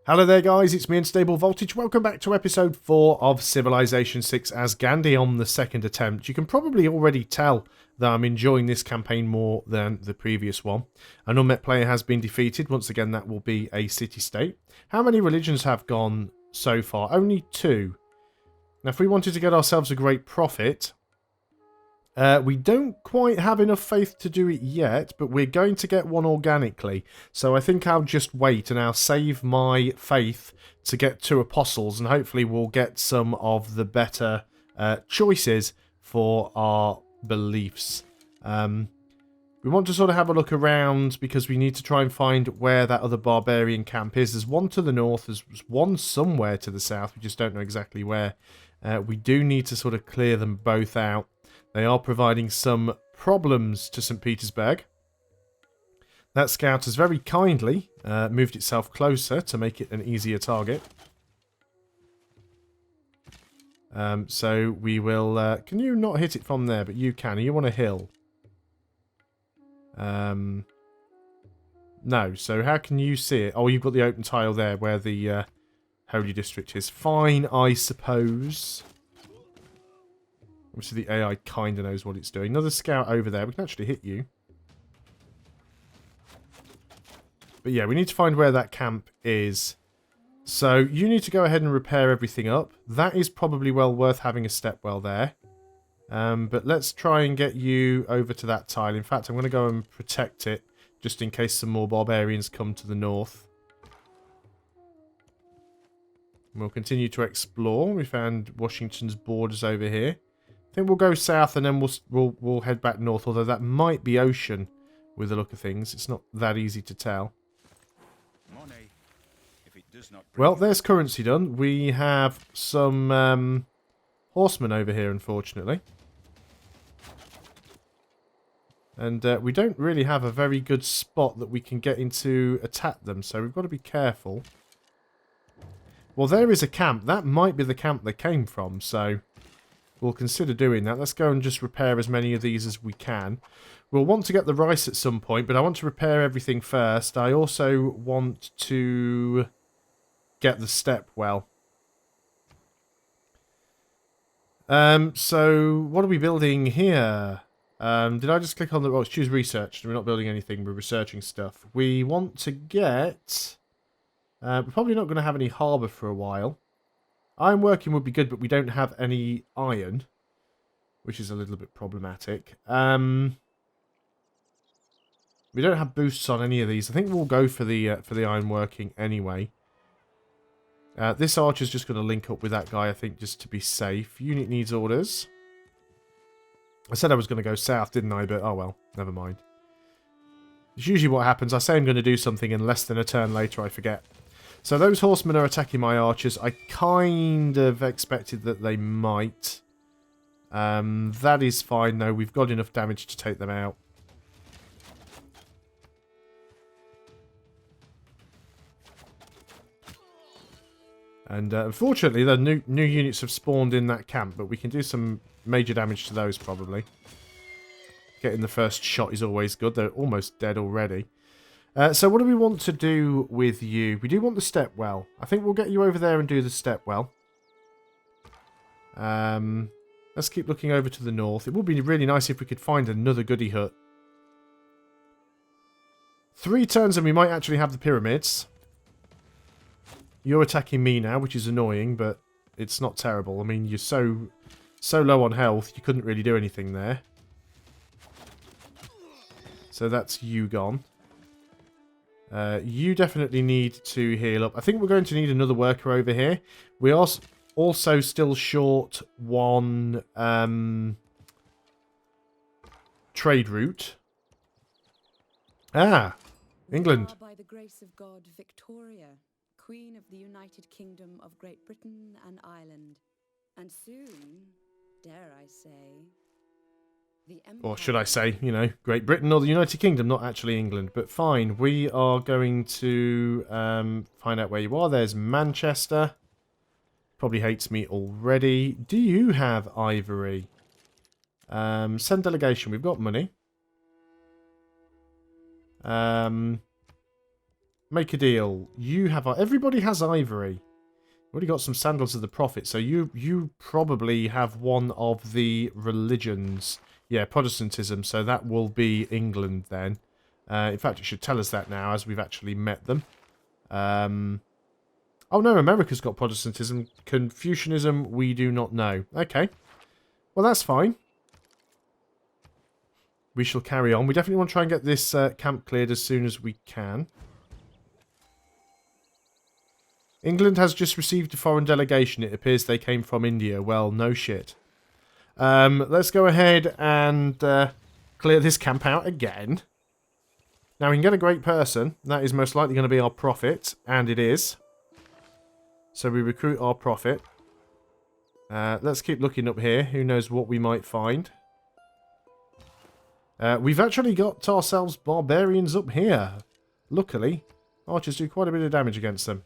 Hello there guys, it's me Unstable Voltage. Welcome back to episode 4 of Civilization 6 as Gandhi on the second attempt. You can probably already tell that I'm enjoying this campaign more than the previous one. An unmet player has been defeated. Once again, that will be a city-state. How many religions have gone so far? Only 2. Now, if we wanted to get ourselves a great profit, we don't quite have enough faith to do it yet, but we're going to get one organically. So I think I'll just wait and I'll save my faith to get 2 apostles, and hopefully we'll get some of the better choices for our beliefs. We want to sort of have a look around because we need to try and find where that other barbarian camp is. There's one to the north, there's one somewhere to the south, we just don't know exactly where. We do need to sort of clear them both out. They are providing some problems to St. Petersburg. That scout has very kindly moved itself closer to make it an easier target. So we will... can you not hit it from there? But you can. Are you on a hill? No. So how can you see it? Oh, you've got the open tile there where the Holy District is. Fine, I suppose. Obviously the AI kind of knows what it's doing. Another scout over there. We can actually hit you. But yeah, we need to find where that camp is. So you need to go ahead and repair everything up. That is probably well worth having a stepwell there. But let's try and get you over to that tile. In fact, I'm going to go and protect it just in case some more barbarians come to the north. And we'll continue to explore. We found Washington's borders over here. I think we'll go south and then we'll head back north, although that might be ocean with the look of things. It's not that easy to tell. Well, there's currency done. We have some horsemen over here, unfortunately. And we don't really have a very good spot that we can get into attack them, so we've got to be careful. Well, there is a camp. That might be the camp they came from, so... we'll consider doing that. Let's go and just repair as many of these as we can. We'll want to get the rice at some point, but I want to repair everything first. I also want to get the step well. So, what are we building here? Did I just click on the... oh, choose research. We're not building anything, we're researching stuff. We want to get... we're probably not going to have any harbour for a while. Iron working would be good, but we don't have any iron, which is a little bit problematic. We don't have boosts on any of these. I think we'll go for the iron working anyway. This archer's just going to link up with that guy, I think, just to be safe. Unit needs orders. I said I was going to go south, didn't I? But, oh well, never mind. It's usually what happens. I say I'm going to do something, and less than a turn later I forget. So those horsemen are attacking my archers. I kind of expected that they might. That is fine, though. We've got enough damage to take them out. And unfortunately, the new units have spawned in that camp, but we can do some major damage to those, probably. Getting the first shot is always good. They're almost dead already. So what do we want to do with you? We do want the stepwell. I think we'll get you over there and do the stepwell. Let's keep looking over to the north. It would be really nice if we could find another goody hut. 3 turns and we might actually have the pyramids. You're attacking me now, which is annoying, but it's not terrible. I mean, you're so low on health, you couldn't really do anything there. So that's you gone. You definitely need to heal up. I think we're going to need another worker over here. We are also still short 1 trade route. Ah, England. By the grace of God, Victoria, Queen of the United Kingdom of Great Britain and Ireland, and soon, dare I say, the Empire. Or should I say, you know, Great Britain or the United Kingdom, not actually England. But fine, we are going to find out where you are. There's Manchester. Probably hates me already. Do you have ivory? Send delegation. We've got money. Make a deal. You have... Everybody has ivory. Already got some sandals of the prophet, so you probably have one of the religions. Yeah, Protestantism, so that will be England then. In fact, it should tell us that now, as we've actually met them. Oh no, America's got Protestantism. Confucianism, we do not know. Okay. Well, that's fine. We shall carry on. We definitely want to try and get this camp cleared as soon as we can. England has just received a foreign delegation. It appears they came from India. Well, no shit. Let's go ahead and clear this camp out again. Now, we can get a great person. That is most likely going to be our prophet, and it is. So we recruit our prophet. Let's keep looking up here. Who knows what we might find. We've actually got ourselves barbarians up here. Luckily, archers do quite a bit of damage against them.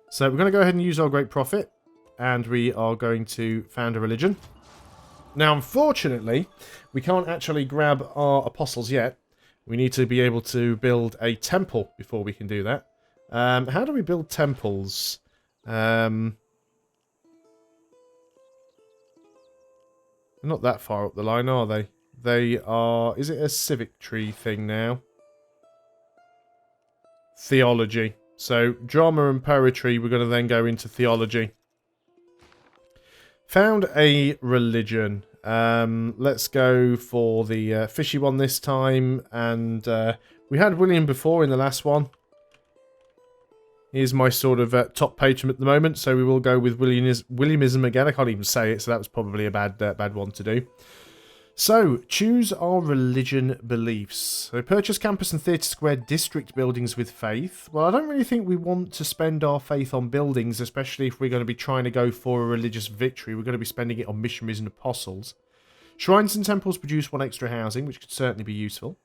So we're going to go ahead and use our great prophet. And we are going to found a religion. Now, unfortunately, we can't actually grab our apostles yet. We need to be able to build a temple before we can do that. How do we build temples? They're not that far up the line, are they? They are... Is it a civic tree thing now? Theology. So, drama and poetry, we're going to then go into theology. Found a religion. Let's go for the fishy one this time. And we had William before in the last one. He's my sort of top patron at the moment. So we will go with Williamism again. I can't even say it, so that was probably a bad one to do. So, choose our religion beliefs. So, purchase campus and theatre square district buildings with faith. Well, I don't really think we want to spend our faith on buildings, especially if we're going to be trying to go for a religious victory. We're going to be spending it on missionaries and apostles. Shrines and temples produce one extra housing, which could certainly be useful.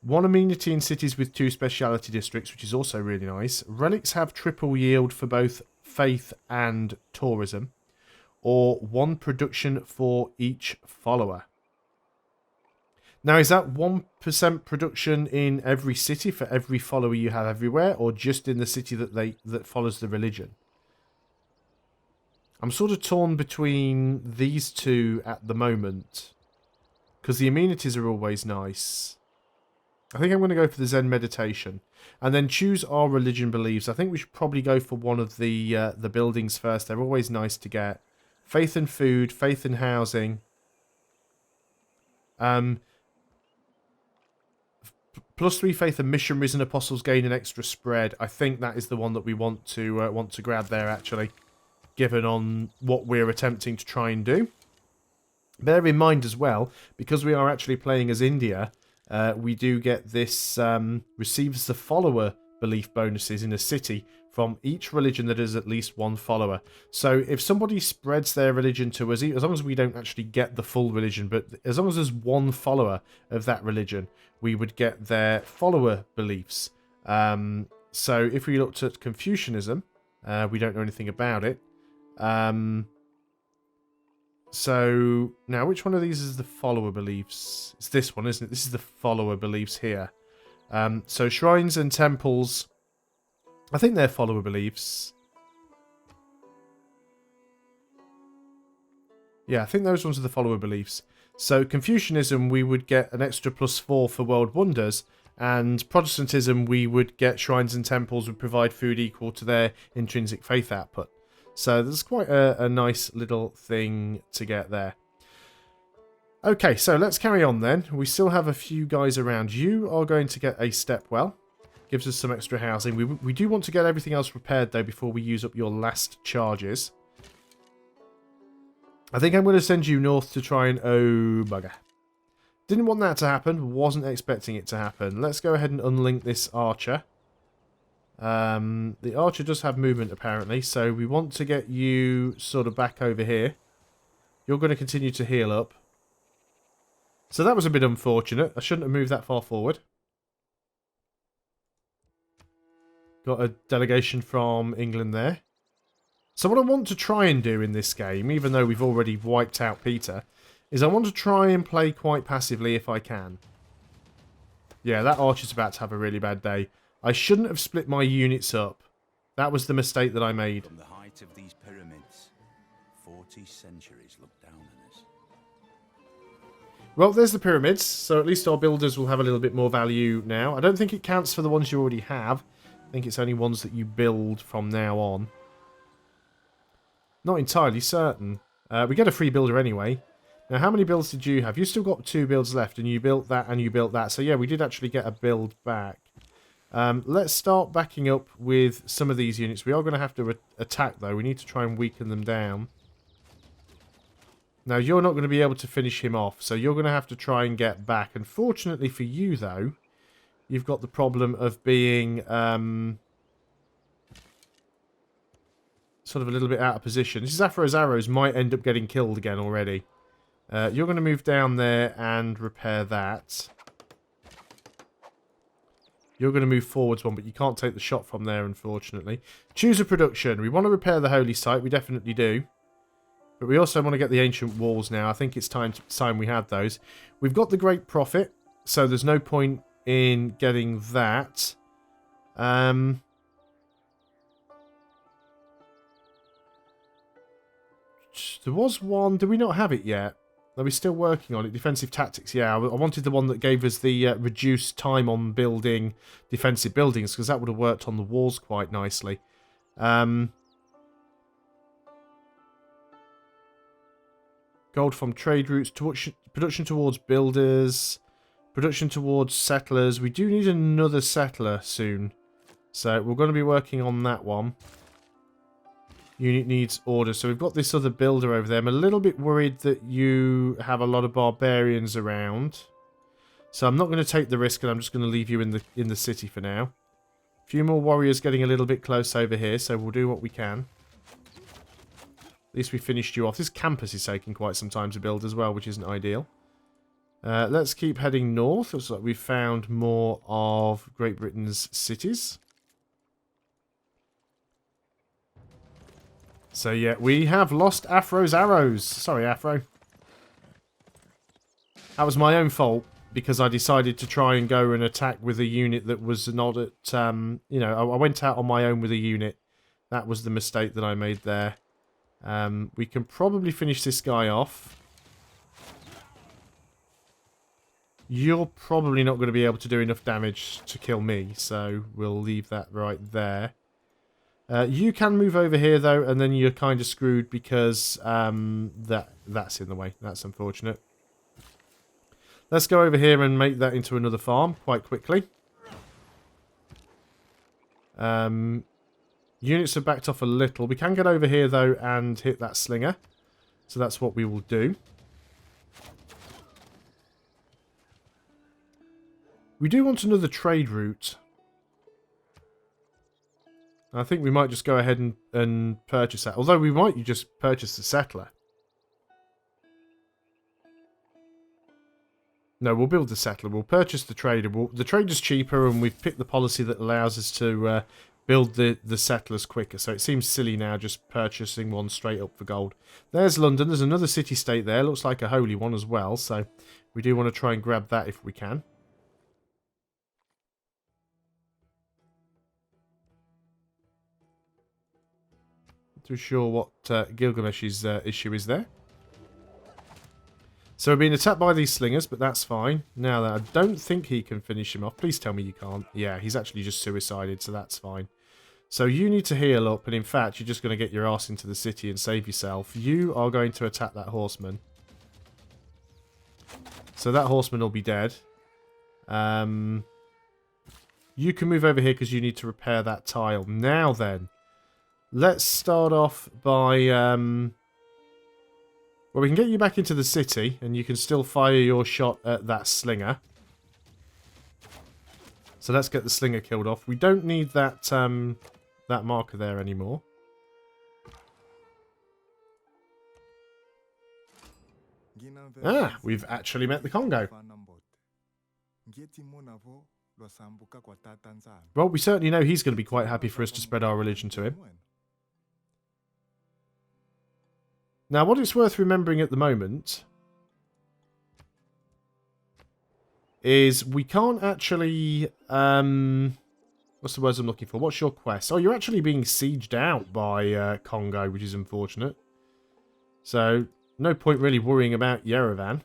One amenity in cities with 2 speciality districts, which is also really nice. Relics have triple yield for both faith and tourism. Or 1 production for each follower. Now, is that 1% production in every city for every follower you have everywhere, or just in the city that follows the religion? I'm sort of torn between these two at the moment, because the amenities are always nice. I think I'm going to go for the Zen meditation, and then choose our religion beliefs. I think we should probably go for one of the buildings first. They're always nice to get. Faith and food, faith and housing. +3 faith and missionaries and apostles gain an extra spread. I think that is the one that we want to grab there, actually, given on what we're attempting to try and do. Bear in mind as well, because we are actually playing as India, we do get this receives the follower belief bonuses in a city from each religion that has at least 1 follower. So if somebody spreads their religion to us, as long as we don't actually get the full religion, but as long as there's 1 follower of that religion, we would get their follower beliefs. So if we looked at Confucianism, we don't know anything about it. So now which one of these is the follower beliefs? It's this one, isn't it? This is the follower beliefs here. So shrines and temples, I think they're follower beliefs. Yeah, I think those ones are the follower beliefs. So Confucianism, we would get an extra +4 for world wonders, and Protestantism, we would get shrines and temples would provide food equal to their intrinsic faith output. So there's quite a nice little thing to get there. Okay, so let's carry on then. We still have a few guys around. You are going to get a stepwell. Gives us some extra housing. We do want to get everything else repaired, though, before we use up your last charges. I think I'm going to send you north to try and... Oh, bugger. Didn't want that to happen. Wasn't expecting it to happen. Let's go ahead and unlink this archer. The archer does have movement, apparently, so we want to get you sort of back over here. You're going to continue to heal up. So that was a bit unfortunate. I shouldn't have moved that far forward. Got a delegation from England there. So what I want to try and do in this game, even though we've already wiped out Peter, is I want to try and play quite passively if I can. Yeah, that archer's about to have a really bad day. I shouldn't have split my units up. That was the mistake that I made. From the height of these pyramids, 40 centuries look down on us. Well, there's the pyramids, so at least our builders will have a little bit more value now. I don't think it counts for the ones you already have. I think it's only ones that you build from now on. Not entirely certain. We get a free builder anyway. Now, how many builds did you have? You still got 2 builds left, and you built that and you built that. So yeah, we did actually get a build back. Let's start backing up with some of these units. We are going to have to attack, though. We need to try and weaken them down. Now, you're not going to be able to finish him off, so you're going to have to try and get back. Unfortunately for you, though, you've got the problem of being sort of a little bit out of position. This is Afro's arrows might end up getting killed again already. You're going to move down there and repair that. You're going to move forwards one, but you can't take the shot from there, unfortunately. Choose a production. We want to repair the holy site. We definitely do. But we also want to get the ancient walls now. I think it's time we had those. We've got the Great Prophet, so there's no point in getting that. There was one. Do we not have it yet? Are we still working on it? Defensive tactics. Yeah, I wanted the one that gave us the reduced time on building defensive buildings, because that would have worked on the walls quite nicely. Gold from trade routes, production towards builders, production towards settlers. We do need another settler soon, so we're going to be working on that one. Unit needs orders. So we've got this other builder over there. I'm a little bit worried that you have a lot of barbarians around, so I'm not going to take the risk, and I'm just going to leave you in the city for now. A few more warriors getting a little bit close over here, so we'll do what we can. At least we finished you off. This campus is taking quite some time to build as well, which isn't ideal. Let's keep heading north. Looks like we've found more of Great Britain's cities. So yeah, we have lost Afro's arrows. Sorry, Afro. That was my own fault, because I decided to try and go and attack with a unit that was not at... you know, I went out on my own with a unit. That was the mistake that I made there. We can probably finish this guy off. You're probably not going to be able to do enough damage to kill me, so we'll leave that right there. You can move over here, though, and then you're kind of screwed because that's in the way. That's unfortunate. Let's go over here and make that into another farm quite quickly. Units have backed off a little. We can get over here, though, and hit that slinger. So that's what we will do. We do want another trade route. I think we might just go ahead and purchase that. Although we might just purchase the settler. No, we'll build the settler. We'll purchase the trader. The trader's cheaper, and we've picked the policy that allows us to build the settlers quicker. So it seems silly now just purchasing one straight up for gold. There's London. There's another city-state there. Looks like a holy one as well. So we do want to try and grab that if we can. Not too sure what Gilgamesh's issue is there. So we're being attacked by these slingers, but that's fine. Now, I don't think he can finish him off. Please tell me you can't. Yeah, he's actually just suicided, so that's fine. So you need to heal up, and in fact, you're just going to get your ass into the city and save yourself. You are going to attack that horseman. So that horseman will be dead. You can move over here because you need to repair that tile. Now then, let's start off by... well, we can get you back into the city, and you can still fire your shot at that slinger. So let's get the slinger killed off. We don't need that that marker there anymore. Ah, we've actually met the Congo. Well, we certainly know he's going to be quite happy for us to spread our religion to him. Now, what it's worth remembering at the moment is we can't actually... what's the words I'm looking for? What's your quest? Oh, you're actually being sieged out by Congo, which is unfortunate. So, no point really worrying about Yerevan.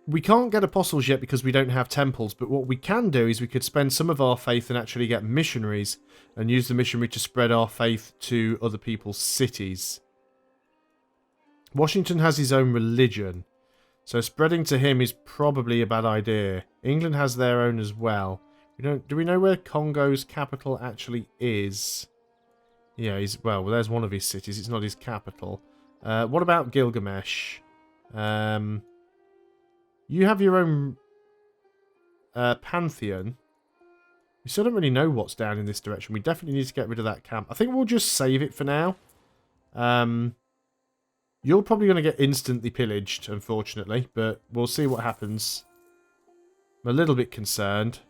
We can't get apostles yet because we don't have temples, but what we can do is we could spend some of our faith and actually get missionaries and use the missionary to spread our faith to other people's cities. Washington has his own religion, so spreading to him is probably a bad idea. England has their own as well. Do we know where Congo's capital actually is? Yeah, well, there's one of his cities. It's not his capital. What about Gilgamesh? You have your own pantheon. We still don't really know what's down in this direction. We definitely need to get rid of that camp. I think we'll just save it for now. You're probably going to get instantly pillaged, unfortunately, but we'll see what happens. I'm a little bit concerned.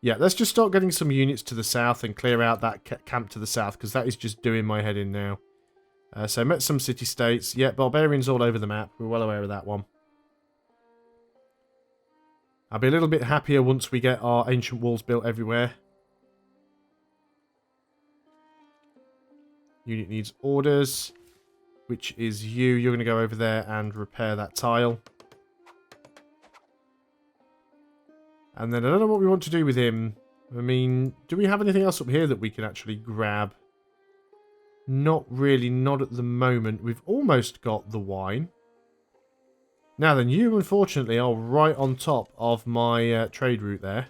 Yeah, let's just start getting some units to the south and clear out that camp to the south, because that is just doing my head in now. So met some city-states. Yeah, barbarians all over the map. We're well aware of that one. I'll be a little bit happier once we get our ancient walls built everywhere. Unit needs orders, which is you. You're going to go over there and repair that tile. And then I don't know what we want to do with him. I mean, do we have anything else up here that we can actually grab? Not really, not at the moment. We've almost got the wine. Now then, you unfortunately are right on top of my trade route there.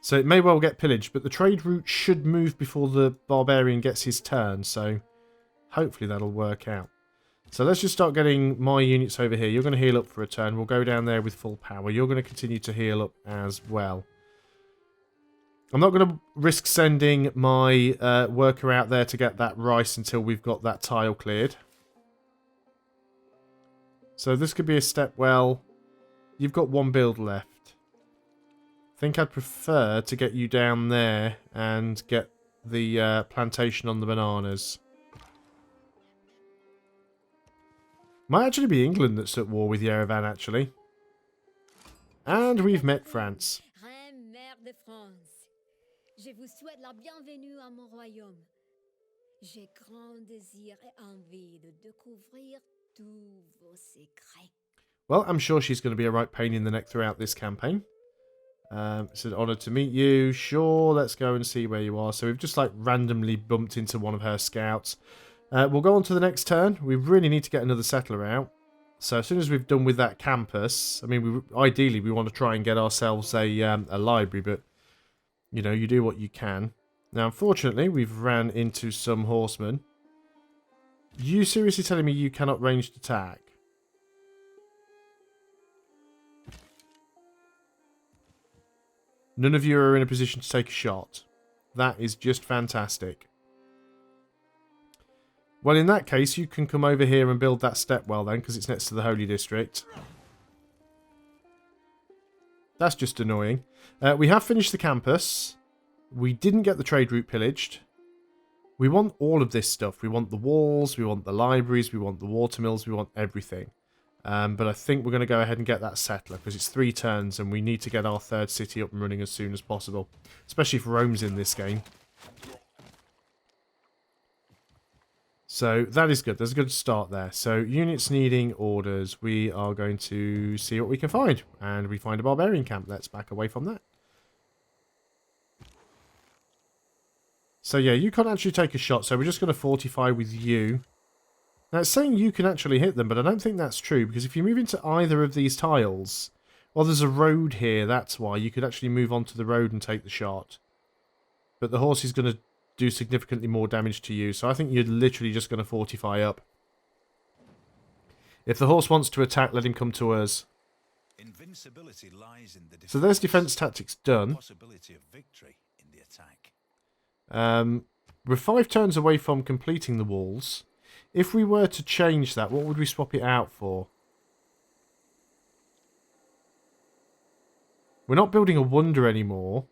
So it may well get pillaged, but the trade route should move before the barbarian gets his turn, so hopefully that'll work out. So let's just start getting my units over here. You're going to heal up for a turn. We'll go down there with full power. You're going to continue to heal up as well. I'm not going to risk sending my worker out there to get that rice until we've got that tile cleared. So this could be a step well. You've got one build left. I think I'd prefer to get you down there and get the plantation on the bananas. Might actually be England that's at war with Yerevan, actually. And we've met France. Reine mère de France, je vous souhaite la bienvenue à mon royaume. J'ai grand désir et envie de découvrir tous vos secrets. Well, I'm sure she's going to be a right pain in the neck throughout this campaign. It's an honour to meet you. Sure, let's go and see where you are. So we've just like randomly bumped into one of her scouts. We'll go on to the next turn. We really need to get another settler out. So as soon as we've done with that campus, I mean, ideally we want to try and get ourselves a library, but you know, you do what you can. Now, unfortunately, we've ran into some horsemen. You seriously telling me you cannot ranged attack? None of you are in a position to take a shot. That is just fantastic. Well, in that case, you can come over here and build that stepwell then, because it's next to the Holy District. That's just annoying. We have finished the campus. We didn't get the trade route pillaged. We want all of this stuff. We want the walls, we want the libraries, we want the watermills, we want everything. But I think we're going to go ahead and get that settler, because it's 3 turns and we need to get our 3rd city up and running as soon as possible. Especially if Rome's in this game. So that is good. There's a good start there. So units needing orders. We are going to see what we can find. And we find a barbarian camp. Let's back away from that. So yeah, you can't actually take a shot. So we're just going to fortify with you. Now it's saying you can actually hit them, but I don't think that's true. Because if you move into either of these tiles... Well, there's a road here. That's why. You could actually move onto the road and take the shot. But the horse is going to do significantly more damage to you. So I think you're literally just going to fortify up. If the horse wants to attack, let him come to us. Invincibility lies in the So there's defense tactics done. possibility of victory in the attack. We're 5 turns away from completing the walls. If we were to change that, what would we swap it out for? We're not building a wonder anymore.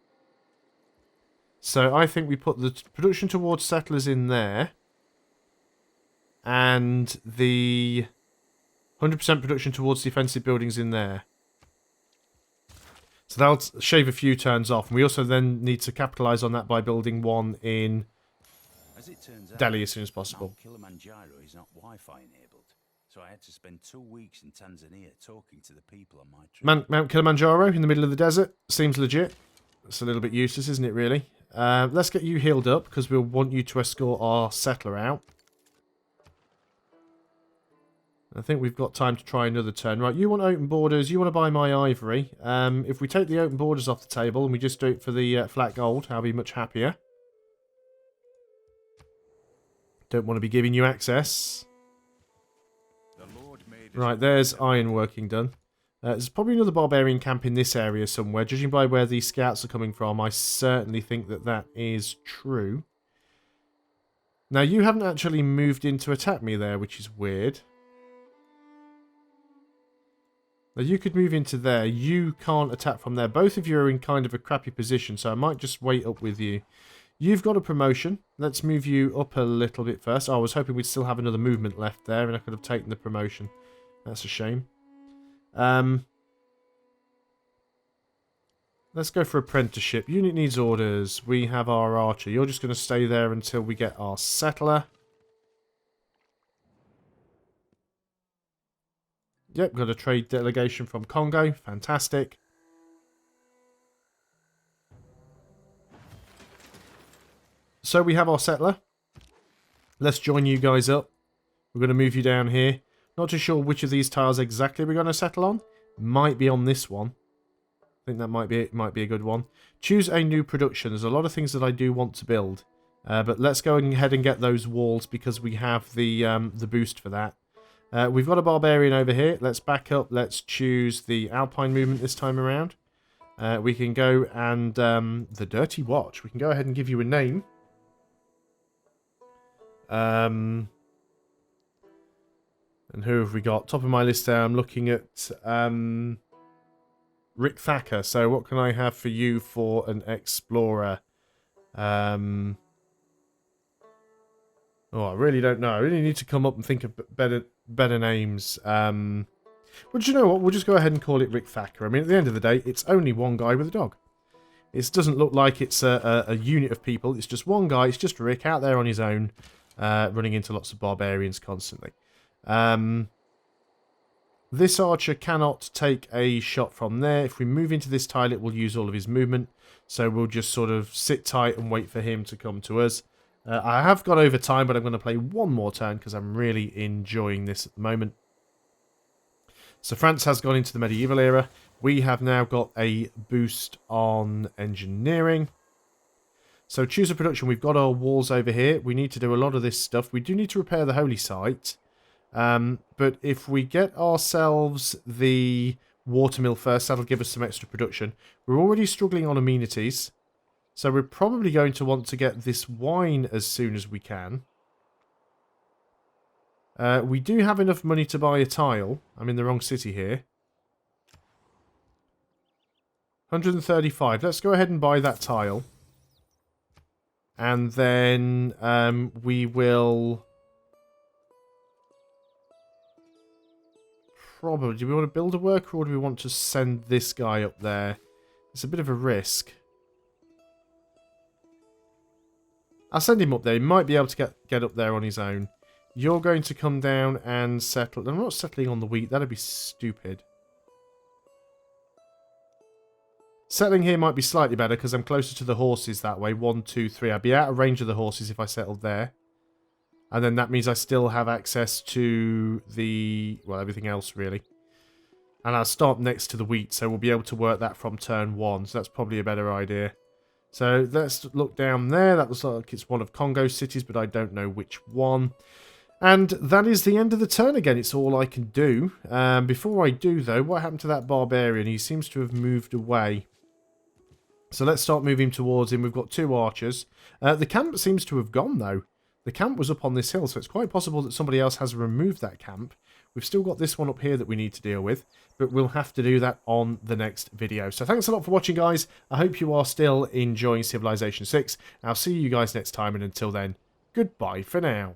So I think we put the production towards settlers in there. And the 100% production towards defensive buildings in there. So that'll shave a few turns off. And we also then need to capitalise on that by building one in As it turns out, Delhi as soon as possible. Mount Kilimanjaro is not Wi-Fi enabled, so I had to spend 2 weeks in Tanzania talking to the people on my trip. Mount Kilimanjaro in the middle of the desert. Seems legit. It's a little bit useless, isn't it, really? Let's get you healed up, because we'll want you to escort our settler out. I think we've got time to try another turn. Right, you want open borders, you want to buy my ivory. If we take the open borders off the table and we just do it for the flat gold, I'll be much happier. Don't want to be giving you access. Right, there's ironworking done. There's probably another barbarian camp in this area somewhere. Judging by where these scouts are coming from, I certainly think that that is true. Now, you haven't actually moved in to attack me there, which is weird. Now, you could move into there. You can't attack from there. Both of you are in kind of a crappy position, so I might just wait up with you. You've got a promotion. Let's move you up a little bit first. Oh, I was hoping we'd still have another movement left there, and I could have taken the promotion. That's a shame. Let's go for apprenticeship. Unit needs orders. We have our archer. You're just going to stay there until we get our settler. Yep, got a trade delegation from Congo. Fantastic. So we have our settler. Let's join you guys up. We're going to move you down here. Not too sure which of these tiles exactly we're going to settle on. Might be on this one. I think that might be a good one. Choose a new production. There's a lot of things that I do want to build. But let's go ahead and get those walls because we have the boost for that. We've got a barbarian over here. Let's back up. Let's choose the Alpine movement this time around. We can go and... the Dirty Watch. We can go ahead and give you a name. And who have we got? Top of my list there, I'm looking at Rick Thacker. So what can I have for you for an explorer? Oh, I really don't know. I really need to come up and think of better names. Well, do you know what? We'll just go ahead and call it Rick Thacker. I mean, at the end of the day, it's only one guy with a dog. It doesn't look like it's a unit of people. It's just one guy. It's just Rick out there on his own, running into lots of barbarians constantly. This archer cannot take a shot from there. If we move into this tile, it will use all of his movement. So we'll just sort of sit tight and wait for him to come to us. I have got over time, but I'm going to play one more turn because I'm really enjoying this at the moment. So France has gone into the medieval era. We have now got a boost on engineering. So choose a production. We've got our walls over here. We need to do a lot of this stuff. We do need to repair the holy site. But if we get ourselves the watermill first, that'll give us some extra production. We're already struggling on amenities. So we're probably going to want to get this wine as soon as we can. We do have enough money to buy a tile. I'm in the wrong city here. 135. Let's go ahead and buy that tile. And then we will... Probably. Do we want to build a worker or do we want to send this guy up there? It's a bit of a risk. I'll send him up there. He might be able to get up there on his own. You're going to come down and settle. I'm not settling on the wheat. That'd be stupid. Settling here might be slightly better because I'm closer to the horses that way. 1, 2, 3. I'd be out of range of the horses if I settled there. And then that means I still have access to the... well, everything else, really. And I'll start next to the wheat, so we'll be able to work that from turn 1. So that's probably a better idea. So let's look down there. That looks like it's one of Congo's cities, but I don't know which one. And that is the end of the turn again. It's all I can do. Before I do, though, what happened to that barbarian? He seems to have moved away. So let's start moving towards him. We've got 2 archers. The camp seems to have gone, though. The camp was up on this hill, so it's quite possible that somebody else has removed that camp. We've still got this one up here that we need to deal with, but we'll have to do that on the next video. So thanks a lot for watching, guys. I hope you are still enjoying Civilization 6. I'll see you guys next time, and until then, goodbye for now.